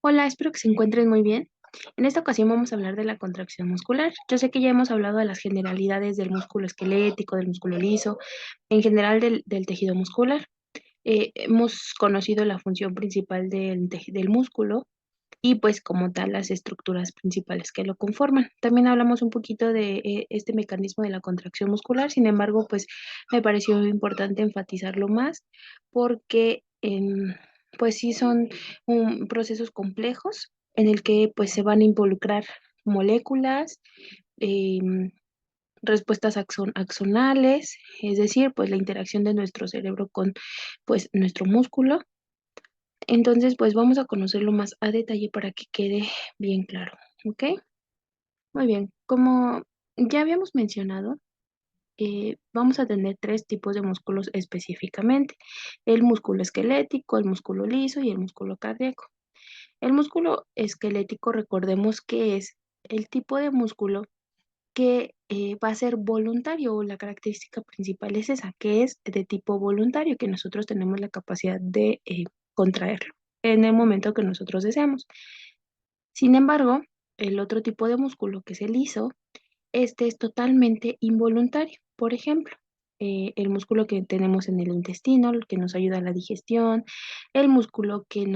Hola, espero que se encuentren muy bien. En esta ocasión vamos a hablar de la contracción muscular. Yo sé que ya hemos hablado de las generalidades del músculo esquelético, del músculo liso, en general del tejido muscular. Hemos conocido la función principal del músculo y pues como tal las estructuras principales que lo conforman. También hablamos un poquito de este mecanismo de la contracción muscular, sin embargo, pues me pareció importante enfatizarlo más porque pues sí son procesos complejos en el que pues se van a involucrar moléculas, em, respuestas axonales, es decir, pues la interacción de nuestro cerebro con pues nuestro músculo. Entonces, pues vamos a conocerlo más a detalle para que quede bien claro, ¿ok? Muy bien, como ya habíamos mencionado, vamos a tener tres tipos de músculos específicamente: el músculo esquelético, el músculo liso y el músculo cardíaco. El músculo esquelético, recordemos que es el tipo de músculo que va a ser voluntario, o la característica principal es esa, que es de tipo voluntario, que nosotros tenemos la capacidad de contraerlo en el momento que nosotros deseamos. Sin embargo, el otro tipo de músculo, que es el liso, este es totalmente involuntario. Por ejemplo, el músculo que tenemos en el intestino, el que nos ayuda a la digestión, el músculo que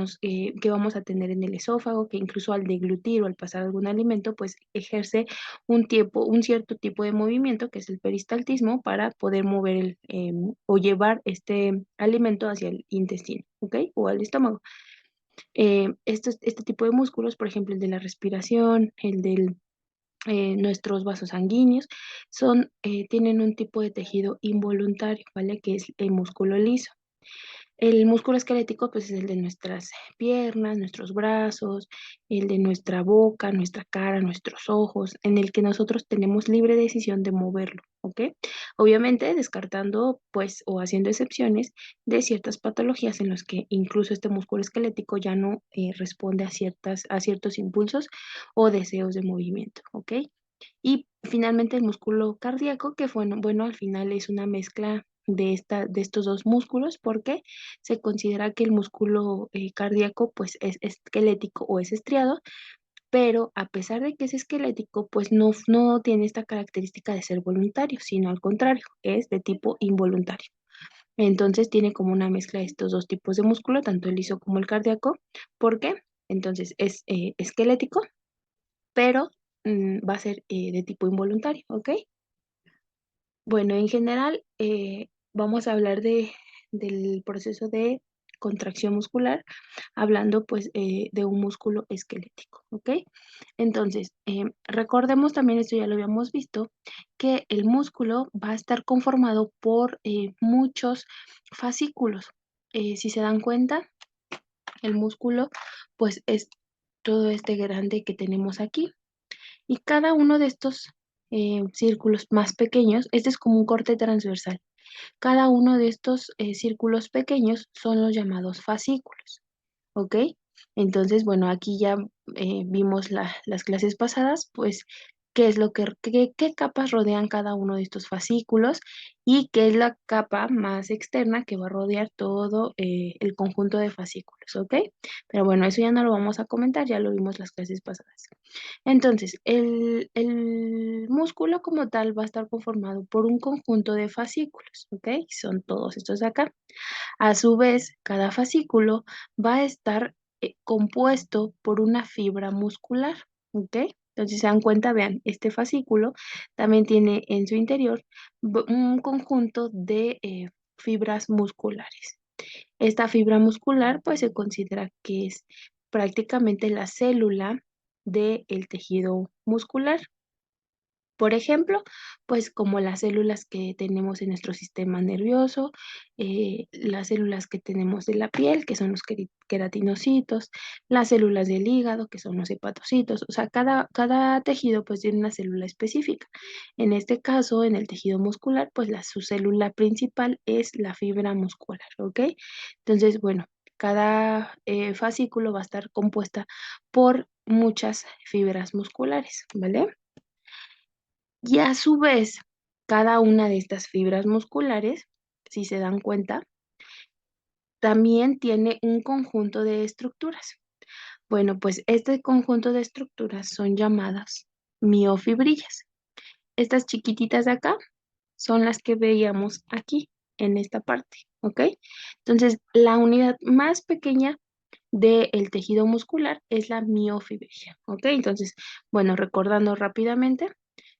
vamos a tener en el esófago, que incluso al deglutir o al pasar algún alimento, pues ejerce un cierto tipo de movimiento, que es el peristaltismo, para poder mover o llevar este alimento hacia el intestino, ¿ok? O al estómago. Este tipo de músculos, por ejemplo, el de la respiración, el de nuestros vasos sanguíneos, tienen un tipo de tejido involuntario, ¿vale? Que es el músculo liso. El músculo esquelético, pues, es el de nuestras piernas, nuestros brazos, el de nuestra boca, nuestra cara, nuestros ojos, en el que nosotros tenemos libre decisión de moverlo, ¿ok? Obviamente descartando, pues, o haciendo excepciones de ciertas patologías en las que incluso este músculo esquelético ya no responde a ciertos impulsos o deseos de movimiento, ¿ok? Y finalmente el músculo cardíaco, que bueno, al final es una mezcla de estos dos músculos, porque se considera que el músculo cardíaco pues es esquelético o es estriado, pero a pesar de que es esquelético, pues no tiene esta característica de ser voluntario, sino al contrario, es de tipo involuntario. Entonces tiene como una mezcla de estos dos tipos de músculo, tanto el liso como el cardíaco. ¿Por qué? Entonces es esquelético, pero va a ser de tipo involuntario, ¿ok? Bueno, en general, vamos a hablar del proceso de contracción muscular, hablando pues de un músculo esquelético, ¿ok? Entonces, recordemos también, esto ya lo habíamos visto, que el músculo va a estar conformado por muchos fascículos. Si se dan cuenta, el músculo pues es todo este grande que tenemos aquí. Y cada uno de estos círculos más pequeños, este es como un corte transversal. Cada uno de estos círculos pequeños son los llamados fascículos, ¿ok? Entonces, bueno, aquí ya vimos las clases pasadas, pues, qué capas rodean cada uno de estos fascículos y qué es la capa más externa que va a rodear todo el conjunto de fascículos, ¿ok? Pero bueno, eso ya no lo vamos a comentar, ya lo vimos las clases pasadas. Entonces, el músculo como tal va a estar conformado por un conjunto de fascículos, ¿ok? Son todos estos de acá. A su vez, cada fascículo va a estar compuesto por una fibra muscular, ¿ok? Entonces, si se dan cuenta, vean, este fascículo también tiene en su interior un conjunto de fibras musculares. Esta fibra muscular, pues se considera que es prácticamente la célula del tejido muscular. Por ejemplo, pues como las células que tenemos en nuestro sistema nervioso, las células que tenemos de la piel, que son los queratinocitos, las células del hígado, que son los hepatocitos. O sea, cada tejido pues tiene una célula específica. En este caso, en el tejido muscular, pues su célula principal es la fibra muscular, ¿ok? Entonces, bueno, cada fascículo va a estar compuesta por muchas fibras musculares, ¿vale? Y a su vez, cada una de estas fibras musculares, si se dan cuenta, también tiene un conjunto de estructuras. Bueno, pues este conjunto de estructuras son llamadas miofibrillas. Estas chiquititas de acá son las que veíamos aquí, en esta parte, ¿ok? Entonces, la unidad más pequeña del tejido muscular es la miofibrilla, ¿ok? Entonces, bueno, recordando rápidamente,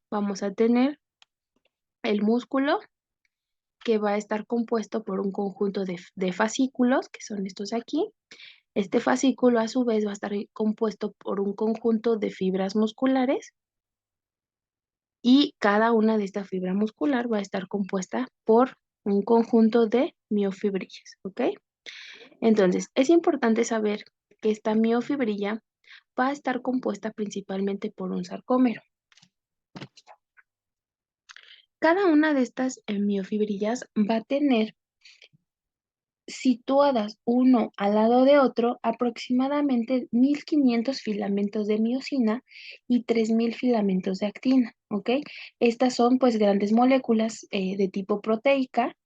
vamos a tener el músculo que va a estar compuesto por un conjunto de fascículos, que son estos de aquí. Este fascículo a su vez va a estar compuesto por un conjunto de fibras musculares y cada una de esta fibra muscular va a estar compuesta por un conjunto de miofibrillas, ¿ok? Entonces, es importante saber que esta miofibrilla va a estar compuesta principalmente por un sarcómero. Cada una de estas miofibrillas va a tener situadas uno al lado de otro aproximadamente 1500 filamentos de miosina y 3000 filamentos de actina, ¿ok? Estas son pues grandes moléculas de tipo proteica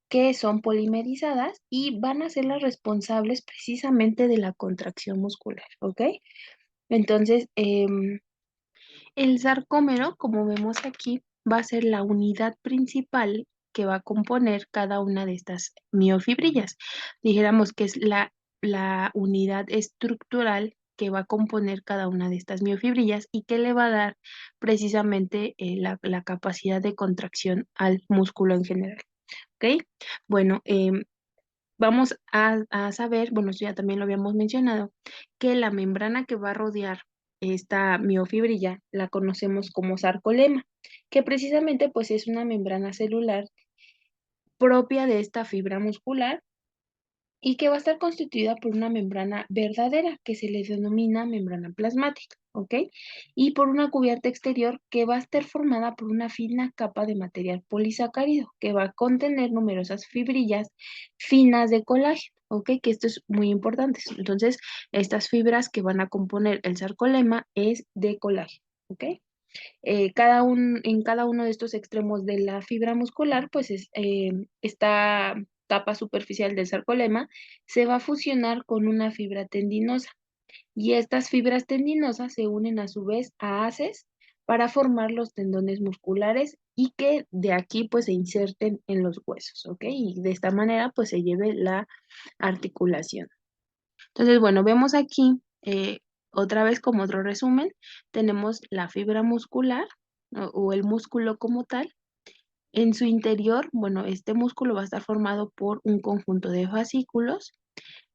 que son polimerizadas y van a ser las responsables precisamente de la contracción muscular, ¿ok? Entonces, el sarcómero, como vemos aquí, va a ser la unidad principal que va a componer cada una de estas miofibrillas. Dijéramos que es la unidad estructural que va a componer cada una de estas miofibrillas y que le va a dar precisamente la capacidad de contracción al músculo en general. ¿Ok? Bueno, vamos a saber, bueno, esto ya también lo habíamos mencionado, que la membrana que va a rodear esta miofibrilla la conocemos como sarcolema, que precisamente pues es una membrana celular propia de esta fibra muscular y que va a estar constituida por una membrana verdadera que se le denomina membrana plasmática, ¿ok? Y por una cubierta exterior que va a estar formada por una fina capa de material polisacárido que va a contener numerosas fibrillas finas de colágeno, ¿ok? Que esto es muy importante. Entonces, estas fibras que van a componer el sarcolema es de colágeno, ¿ok? En cada uno de estos extremos de la fibra muscular, pues esta capa superficial del sarcolema se va a fusionar con una fibra tendinosa y estas fibras tendinosas se unen a su vez a haces para formar los tendones musculares y que de aquí pues se inserten en los huesos, ¿ok? Y de esta manera pues se lleve la articulación. Entonces, bueno, vemos aquí otra vez como otro resumen, tenemos la fibra muscular o el músculo como tal. En su interior, bueno, este músculo va a estar formado por un conjunto de fascículos.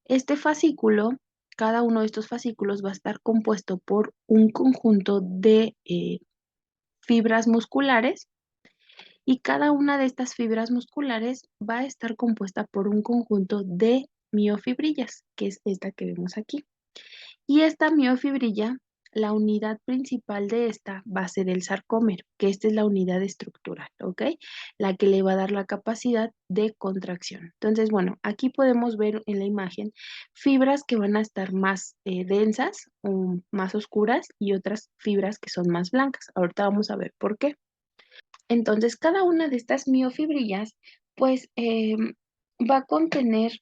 Este fascículo, cada uno de estos fascículos va a estar compuesto por un conjunto de fibras musculares y cada una de estas fibras musculares va a estar compuesta por un conjunto de miofibrillas, que es esta que vemos aquí. Y esta miofibrilla, la unidad principal de esta va a ser el sarcómero, que esta es la unidad estructural, ¿ok? La que le va a dar la capacidad de contracción. Entonces, bueno, aquí podemos ver en la imagen fibras que van a estar más densas o más oscuras y otras fibras que son más blancas. Ahorita vamos a ver por qué. Entonces, cada una de estas miofibrillas, pues, va a contener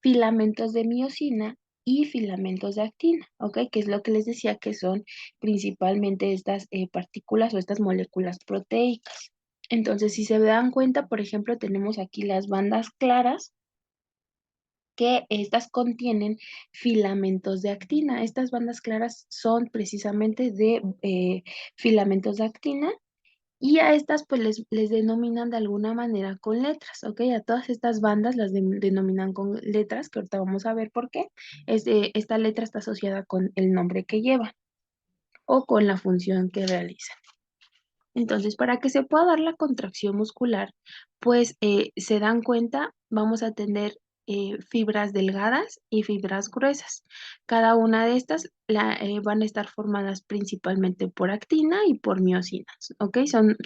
filamentos de miosina y filamentos de actina, ¿ok? Que es lo que les decía que son principalmente estas partículas o estas moléculas proteicas. Entonces, si se dan cuenta, por ejemplo, tenemos aquí las bandas claras, que estas contienen filamentos de actina. Estas bandas claras son precisamente de filamentos de actina y a estas pues les denominan de alguna manera con letras, ¿ok? A todas estas bandas las denominan con letras, que ahorita vamos a ver por qué. Esta letra está asociada con el nombre que lleva o con la función que realiza. Entonces, para que se pueda dar la contracción muscular, pues se dan cuenta, vamos a tener fibras delgadas y fibras gruesas. Cada una de estas van a estar formadas principalmente por actina y por miosinas, ¿ok? Son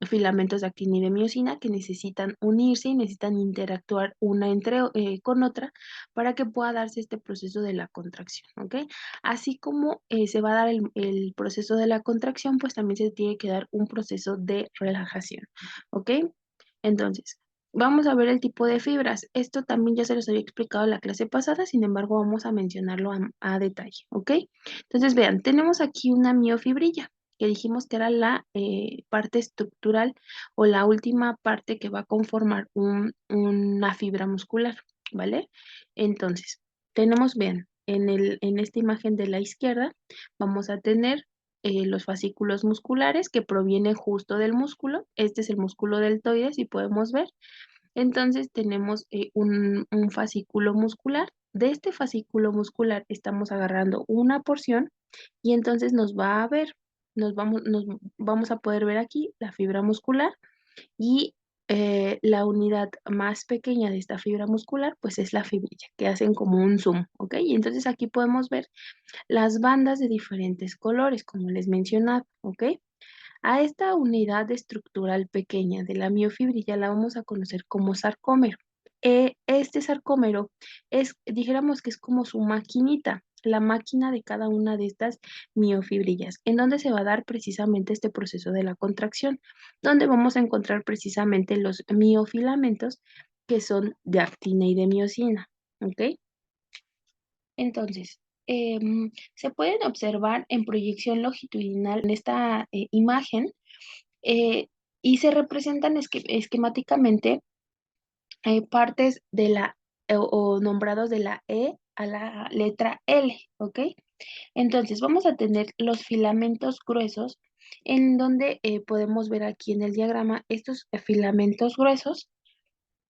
filamentos de actina y de miosina que necesitan unirse y necesitan interactuar una con otra para que pueda darse este proceso de la contracción, ¿ok? Así como se va a dar el proceso de la contracción, pues también se tiene que dar un proceso de relajación, ¿ok? Entonces, Vamos a ver el tipo de fibras. Esto también ya se los había explicado en la clase pasada, sin embargo vamos a mencionarlo a detalle, ¿ok? Entonces vean, tenemos aquí una miofibrilla, que dijimos que era la parte estructural o la última parte que va a conformar una fibra muscular, ¿vale? Entonces, tenemos, vean, en esta imagen de la izquierda vamos a tener los fascículos musculares que provienen justo del músculo. Este es el músculo deltoides, si podemos ver. Entonces tenemos un fascículo muscular. De este fascículo muscular estamos agarrando una porción y entonces nos vamos a poder ver aquí la fibra muscular y la unidad más pequeña de esta fibra muscular pues es la fibrilla, que hacen como un zoom, ¿ok? Y entonces aquí podemos ver las bandas de diferentes colores, como les mencionaba, ¿ok? A esta unidad estructural pequeña de la miofibrilla la vamos a conocer como sarcómero. Este sarcómero dijéramos que es como su maquinita, la máquina de cada una de estas miofibrillas, en donde se va a dar precisamente este proceso de la contracción, donde vamos a encontrar precisamente los miofilamentos que son de actina y de miosina, ¿ok? Entonces, se pueden observar en proyección longitudinal en esta imagen eh, y se representan esquemáticamente partes de o nombrados de la E a la letra L, ¿ok? Entonces, vamos a tener los filamentos gruesos en donde podemos ver aquí en el diagrama estos filamentos gruesos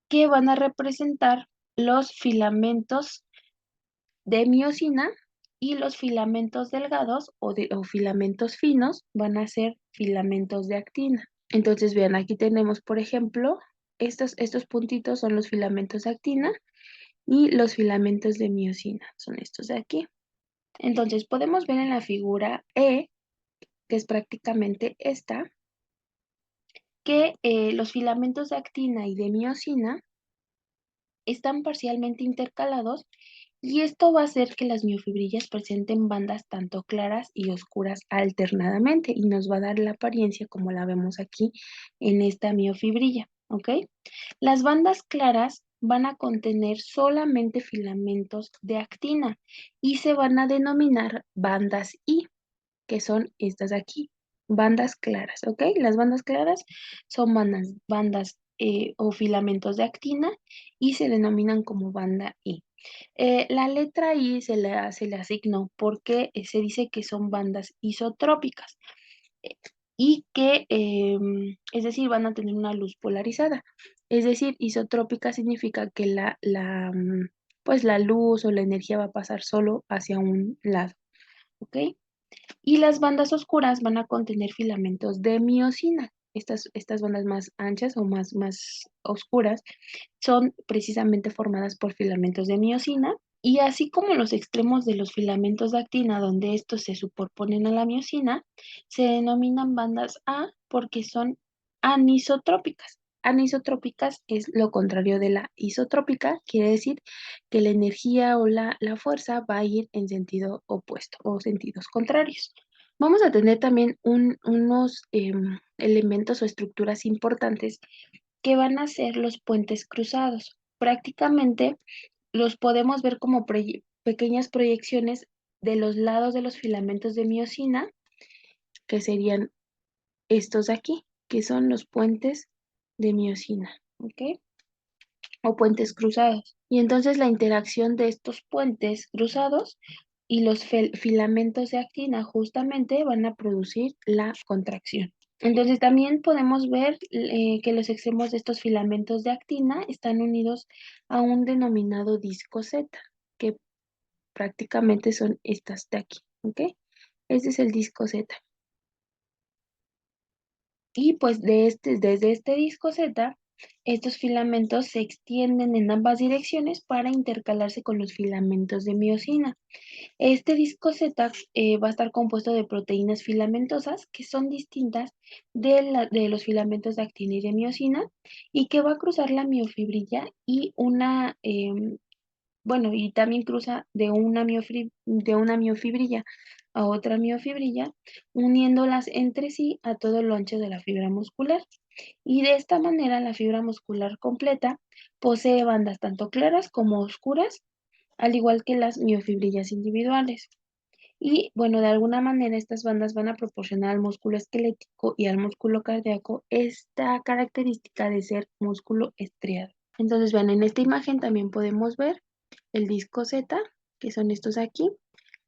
que van a representar los filamentos de miosina y los filamentos delgados o filamentos finos van a ser filamentos de actina. Entonces, vean, aquí tenemos, por ejemplo, estos puntitos son los filamentos de actina y los filamentos de miosina, son estos de aquí. Entonces, podemos ver en la figura E, que es prácticamente esta, que los filamentos de actina y de miosina están parcialmente intercalados y esto va a hacer que las miofibrillas presenten bandas tanto claras y oscuras alternadamente y nos va a dar la apariencia como la vemos aquí en esta miofibrilla, ¿ok? Las bandas claras van a contener solamente filamentos de actina y se van a denominar bandas I, que son estas de aquí, bandas claras, ¿ok? Las bandas claras son bandas o filamentos de actina y se denominan como banda I. La letra I se le asignó porque se dice que son bandas isotrópicas eh, y que, es decir, van a tener una luz polarizada. Es decir, isotrópica significa que pues la luz o la energía va a pasar solo hacia un lado, ¿ok? Y las bandas oscuras van a contener filamentos de miosina. Estas bandas más anchas o más oscuras son precisamente formadas por filamentos de miosina y así como los extremos de los filamentos de actina, donde estos se superponen a la miosina, se denominan bandas A porque son anisotrópicas. Anisotrópicas es lo contrario de la isotrópica, quiere decir que la energía o la fuerza va a ir en sentido opuesto o sentidos contrarios. Vamos a tener también unos elementos o estructuras importantes que van a ser los puentes cruzados. Prácticamente los podemos ver como pequeñas proyecciones de los lados de los filamentos de miosina, que serían estos de aquí, que son los puentes de miosina, ¿ok? O puentes cruzados. Y entonces la interacción de estos puentes cruzados y los filamentos de actina justamente van a producir la contracción. Entonces también podemos ver que los extremos de estos filamentos de actina están unidos a un denominado disco Z, que prácticamente son estas de aquí, ¿ok? Este es el disco Z. Y pues desde este disco Z, estos filamentos se extienden en ambas direcciones para intercalarse con los filamentos de miosina. Este disco Z va a estar compuesto de proteínas filamentosas que son distintas de los filamentos de actina y de miosina y que va a cruzar la miofibrilla y bueno, y también cruza de una miofibrilla a otra miofibrilla, uniéndolas entre sí a todo lo ancho de la fibra muscular. Y de esta manera la fibra muscular completa posee bandas tanto claras como oscuras, al igual que las miofibrillas individuales. Y bueno, de alguna manera estas bandas van a proporcionar al músculo esquelético y al músculo cardíaco esta característica de ser músculo estriado. Entonces, vean, en esta imagen también podemos ver el disco Z, que son estos aquí,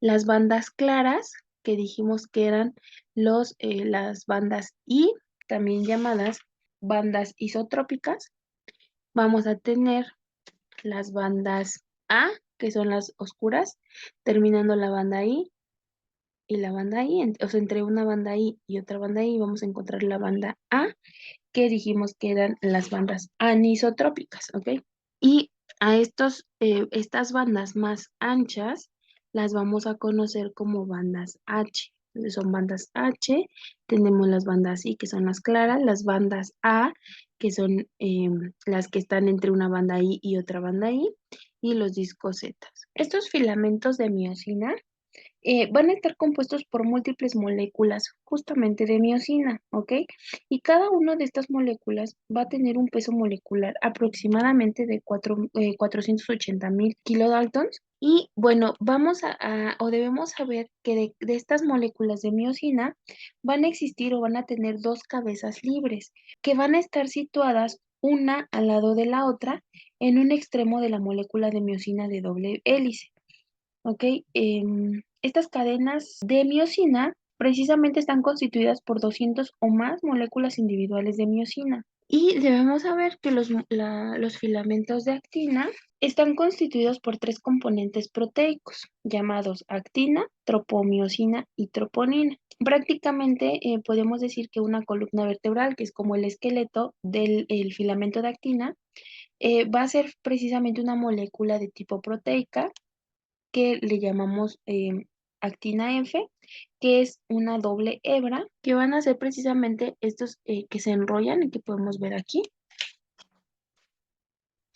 las bandas claras, que dijimos que eran las bandas I, también llamadas bandas isotrópicas. Vamos a tener las bandas A, que son las oscuras, terminando la banda I y la banda I, o sea, entre una banda I y otra banda I vamos a encontrar la banda A, que dijimos que eran las bandas anisotrópicas, ¿ok? Y a estas bandas más anchas las vamos a conocer como bandas H. Entonces son bandas H, tenemos las bandas I, que son las claras, las bandas A, que son las que están entre una banda I y otra banda I, y los discos Z. Estos filamentos de miosina van a estar compuestos por múltiples moléculas justamente de miosina, ¿ok? Y cada una de estas moléculas va a tener un peso molecular aproximadamente de 480.000 kilodaltons. Y bueno, o debemos saber que de estas moléculas de miosina van a existir o van a tener dos cabezas libres que van a estar situadas una al lado de la otra en un extremo de la molécula de miosina de doble hélice. ¿Ok? Estas cadenas de miosina precisamente están constituidas por 200 o más moléculas individuales de miosina. Y debemos saber que los filamentos de actina están constituidos por tres componentes proteicos llamados actina, tropomiosina y troponina. Prácticamente podemos decir que una columna vertebral, que es como el esqueleto del el filamento de actina, va a ser precisamente una molécula de tipo proteica que le llamamos actina F, que es una doble hebra, que van a ser precisamente estos que se enrollan y que podemos ver aquí.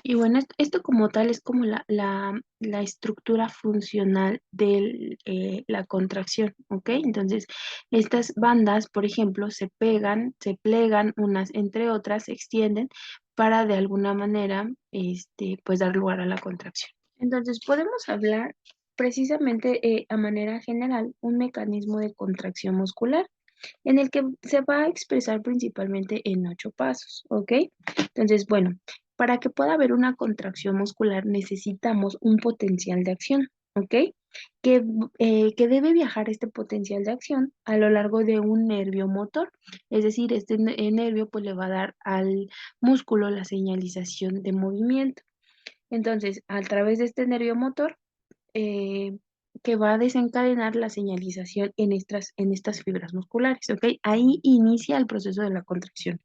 Y bueno, esto como tal es como la estructura funcional de la contracción, ¿ok? Entonces, estas bandas, por ejemplo, se plegan unas entre otras, se extienden para de alguna manera, pues dar lugar a la contracción. Entonces, podemos hablar precisamente a manera general un mecanismo de contracción muscular en el que se va a expresar principalmente en 8 pasos, ¿ok? Entonces, bueno, para que pueda haber una contracción muscular necesitamos un potencial de acción, ¿ok? Que debe viajar este potencial de acción a lo largo de un nervio motor, es decir, este nervio pues le va a dar al músculo la señalización de movimiento. Entonces, a través de este nervio motor, eh, que va a desencadenar la señalización en estas fibras musculares, ¿ok? Ahí inicia el proceso de la contracción.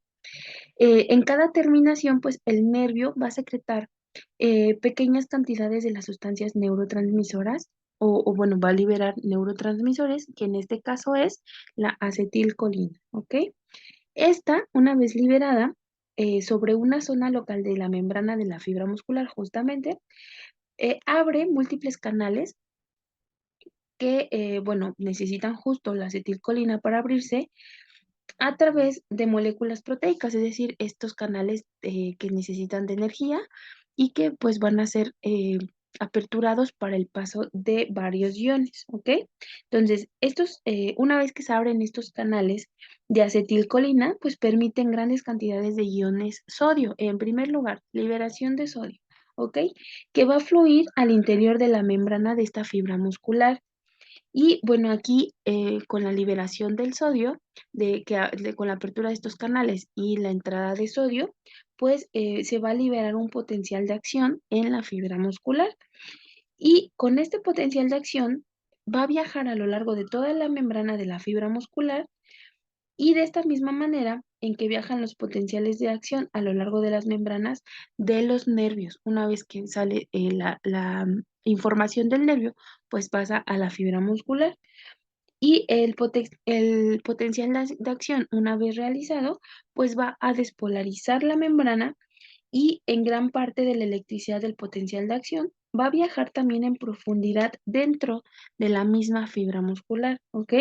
En cada terminación, pues el nervio va a secretar pequeñas cantidades de las sustancias neurotransmisoras bueno, va a liberar neurotransmisores, que en este caso es la acetilcolina, ¿ok? Esta, una vez liberada, sobre una zona local de la membrana de la fibra muscular, justamente, abre múltiples canales que, bueno, necesitan justo la acetilcolina para abrirse a través de moléculas proteicas, es decir, estos canales que necesitan de energía y que pues van a ser aperturados para el paso de varios iones, ¿ok? Entonces, una vez que se abren estos canales de acetilcolina, pues permiten grandes cantidades de iones sodio. En primer lugar, liberación de sodio, ¿ok? Que va a fluir al interior de la membrana de esta fibra muscular. Y bueno, aquí con la liberación del sodio, con la apertura de estos canales y la entrada de sodio, pues se va a liberar un potencial de acción en la fibra muscular. Y con este potencial de acción va a viajar a lo largo de toda la membrana de la fibra muscular y de esta misma manera en que viajan los potenciales de acción a lo largo de las membranas de los nervios. Una vez que sale la información del nervio, pues pasa a la fibra muscular. Y el potencial de acción, una vez realizado, pues va a despolarizar la membrana y en gran parte de la electricidad del potencial de acción va a viajar también en profundidad dentro de la misma fibra muscular, ¿ok?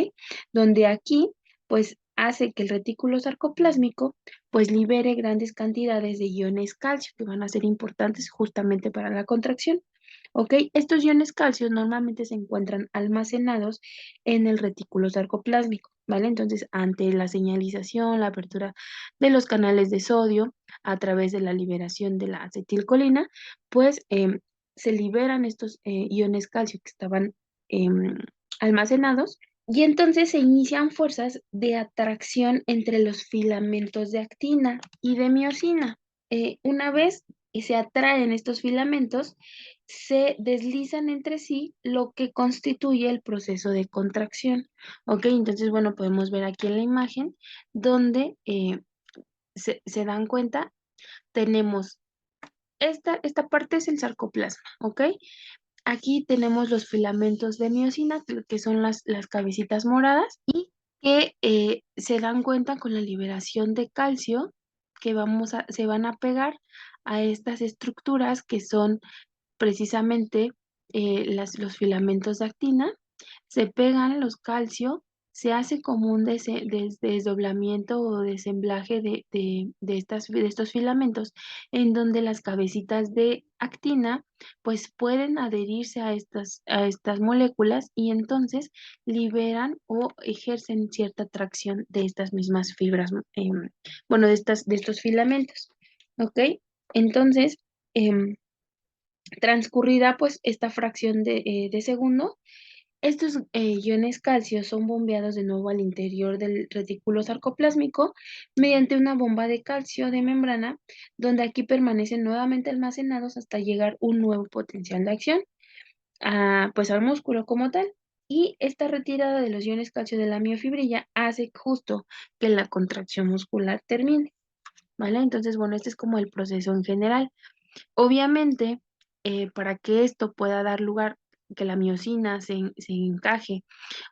Donde aquí, pues, hace que el retículo sarcoplásmico, pues, libere grandes cantidades de iones calcio que van a ser importantes justamente para la contracción, ¿ok? Estos iones calcio normalmente se encuentran almacenados en el retículo sarcoplásmico, ¿vale? Entonces, ante la señalización, la apertura de los canales de sodio a través de la liberación de la acetilcolina, pues se liberan estos iones calcio que estaban em, almacenados y entonces se inician fuerzas de atracción entre los filamentos de actina y de miosina. Una vez que se atraen estos filamentos, se deslizan entre sí, lo que constituye el proceso de contracción. ¿Ok? Entonces, bueno, podemos ver aquí en la imagen donde se dan cuenta, tenemos esta parte es el sarcoplasma, ¿ok? Aquí tenemos los filamentos de miosina, que son las cabecitas moradas, y que se dan cuenta con la liberación de calcio que se van a pegar a estas estructuras que son precisamente los filamentos de actina, se pegan los calcio, se hace como un desdoblamiento o desemblaje de estos filamentos, en donde las cabecitas de actina pues pueden adherirse a estas moléculas y entonces liberan o ejercen cierta atracción de estas mismas fibras, bueno, de estos filamentos, ¿ok? Entonces, transcurrida pues esta fracción de segundo, estos iones calcio son bombeados de nuevo al interior del retículo sarcoplásmico mediante una bomba de calcio de membrana, donde aquí permanecen nuevamente almacenados hasta llegar un nuevo potencial de acción, pues al músculo como tal. Y esta retirada de los iones calcio de la miofibrilla hace justo que la contracción muscular termine, ¿vale? Entonces, bueno, este es como el proceso en general. Obviamente, para que esto pueda dar lugar, que la miosina se encaje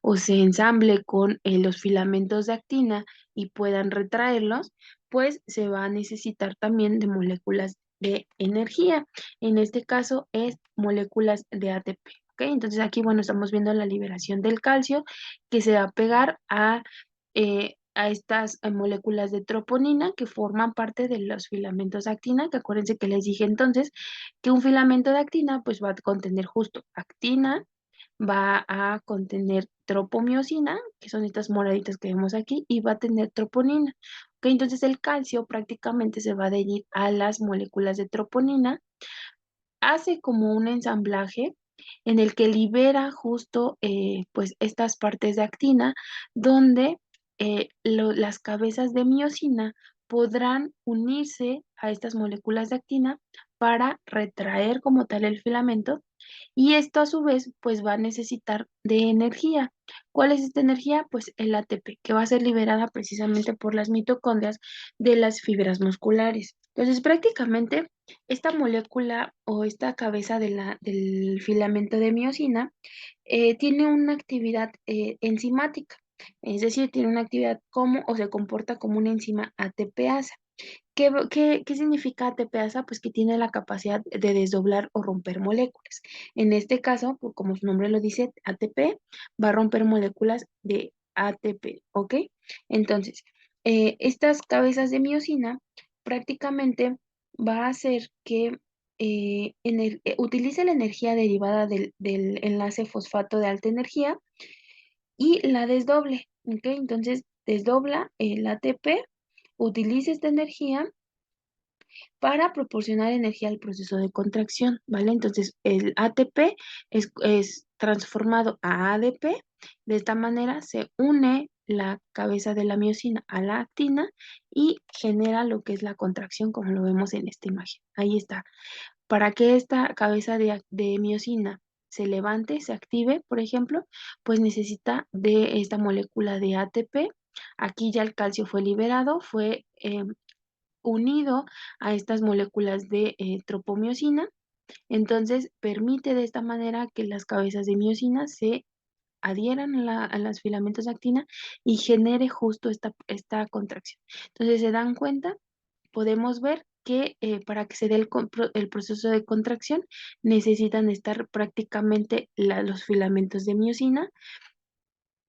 o se ensamble con los filamentos de actina y puedan retraerlos, pues se va a necesitar también de moléculas de energía. En este caso es moléculas de ATP. ¿Ok? Entonces aquí, bueno, estamos viendo la liberación del calcio que se va a pegar a estas moléculas de troponina que forman parte de los filamentos de actina, que acuérdense que les dije entonces que un filamento de actina pues va a contener justo actina, va a contener tropomiosina, que son estas moraditas que vemos aquí, y va a tener troponina. ¿Ok? Entonces el calcio prácticamente se va a adherir a las moléculas de troponina, hace como un ensamblaje en el que libera justo pues estas partes de actina donde las cabezas de miosina podrán unirse a estas moléculas de actina para retraer como tal el filamento y esto a su vez pues va a necesitar de energía. ¿Cuál es esta energía? Pues el ATP, que va a ser liberada precisamente por las mitocondrias de las fibras musculares. Entonces prácticamente esta molécula o esta cabeza del filamento de miosina tiene una actividad enzimática, es decir, tiene una actividad como o se comporta como una enzima ATPasa. ¿Qué significa ATPasa? Pues que tiene la capacidad de desdoblar o romper moléculas. En este caso, pues, como su nombre lo dice, ATP va a romper moléculas de ATP, ¿ok? Entonces, estas cabezas de miosina prácticamente va a hacer que utilice la energía derivada del enlace fosfato de alta energía y la desdoble, ¿ok? Entonces, desdobla el ATP, utiliza esta energía para proporcionar energía al proceso de contracción, ¿vale? Entonces, el ATP es transformado a ADP. De esta manera se une la cabeza de la miosina a la actina y genera lo que es la contracción, como lo vemos en esta imagen. Ahí está. Para que esta cabeza de miosina se levante, se active, por ejemplo, pues necesita de esta molécula de ATP. Aquí ya el calcio fue liberado, fue unido a estas moléculas de tropomiosina, entonces permite de esta manera que las cabezas de miosina se adhieran a los filamentos de actina y genere justo esta contracción. Entonces se dan cuenta, podemos ver que para que se dé el proceso de contracción necesitan estar prácticamente los filamentos de miosina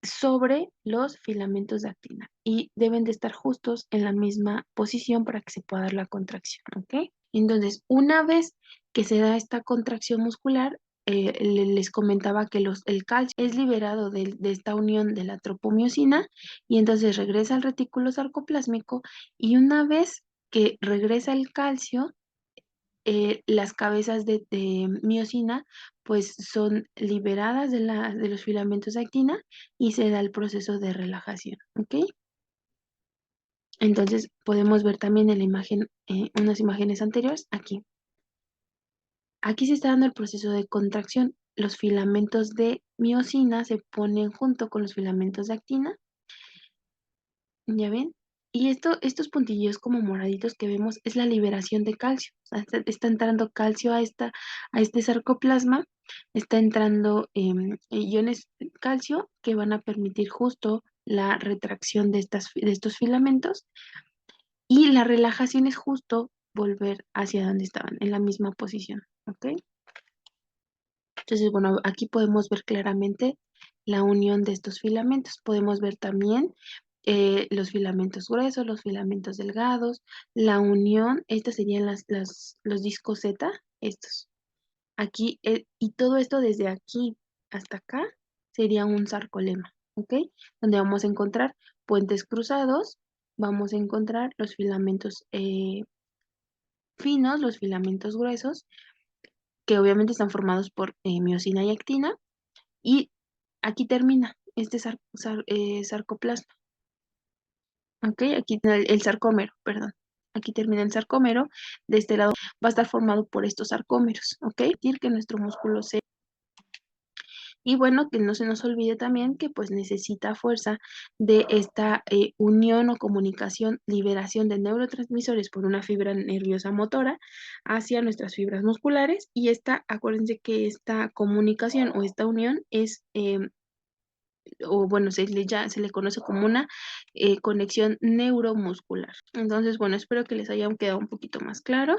sobre los filamentos de actina y deben de estar justos en la misma posición para que se pueda dar la contracción, ¿ok? Entonces, una vez que se da esta contracción muscular, les comentaba que el calcio es liberado de esta unión de la tropomiosina y entonces regresa al retículo sarcoplásmico y una vez que regresa el calcio, las cabezas de miosina pues son liberadas de los filamentos de actina y se da el proceso de relajación, ¿ok? Entonces podemos ver también en la imagen, unas imágenes anteriores aquí. Aquí se está dando el proceso de contracción. Los filamentos de miosina se ponen junto con los filamentos de actina, ¿ya ven? Y estos puntillos como moraditos que vemos es la liberación de calcio. O sea, está entrando calcio a este sarcoplasma, está entrando iones calcio que van a permitir justo la retracción de estos filamentos y la relajación es justo volver hacia donde estaban, en la misma posición, ¿ok? Entonces, bueno, aquí podemos ver claramente la unión de estos filamentos. Podemos ver también los filamentos gruesos, los filamentos delgados, la unión, estas serían los discos Z, estos. Aquí, y todo esto desde aquí hasta acá sería un sarcolema, ¿ok? Donde vamos a encontrar puentes cruzados, vamos a encontrar los filamentos finos, los filamentos gruesos, que obviamente están formados por miosina y actina, y aquí termina este sarcoplasma, ¿ok? Aquí el sarcómero, perdón. Aquí termina el sarcómero. De este lado va a estar formado por estos sarcómeros, ¿ok? Decir que nuestro músculo se... Y bueno, que no se nos olvide también que pues necesita fuerza de esta unión o comunicación, liberación de neurotransmisores por una fibra nerviosa motora hacia nuestras fibras musculares. Y acuérdense que esta comunicación o esta unión es o bueno, se le conoce como una conexión neuromuscular. Entonces, bueno, espero que les haya quedado un poquito más claro.